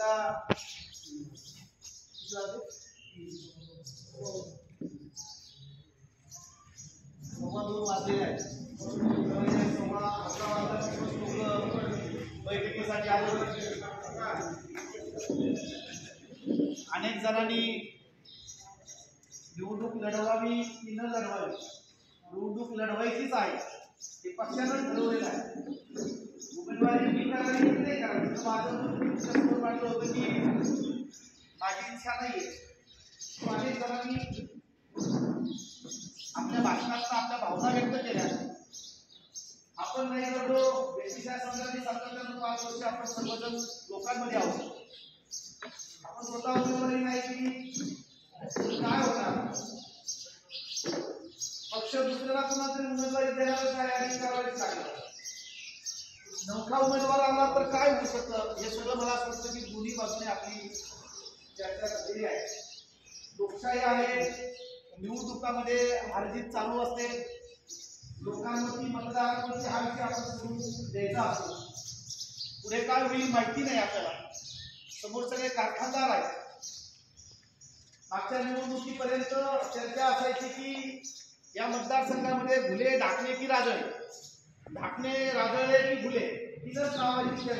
तारखेला सव्वा 2 वाजले आहेत. सव्वा 11 वाजल्यापासून लोक बैठकीसाठी आले. अनेक जणांनी निवडणूक लढवावी की न लढवावी, निवडणूक लढवायचीच आहे हे पक्षानं ठरवलेलं आहे. उमेदवारी मी करावी की नाही करावी माझं वाटलं होतं की माझी इच्छा नाहीये. अनेक जणांनी आपल्या भाषणात आपल्या भावना व्यक्त केल्या. आपण नाही करतो व्यक्तिशा संदर्भात सातत्यानं 5 वर्ष आपण सर्वजण लोकांमध्ये आहोत. आपण स्वतः उमेदवारी नाही की काय होणार, पक्ष दुसऱ्याला कुणातरी उमेदवारी देणार काय आणि करायची लागणार. नवखा उमेदवार आला तर काय होऊ शकतं हे सगळं मला असं वाटतं की दोन्ही बाजूने आपली चर्चा झालेली आहे. लोकशाही आहे, निवडणुकांमध्ये हारजीत चालू असते, लोकांवरती मतदारांवरती हा विषय आपण सुरू द्यायचा असतो. पुढे काय होईल माहिती नाही आपल्याला. समोर सगळे कारखानदार आहेत. मागच्या निवडणुकीपर्यंत चर्चा असायची की या मतदारसंघामध्ये भुले ढाकणे की राजळे, ढाकणे राजळे की भुले, तीनच नावाची चर्चा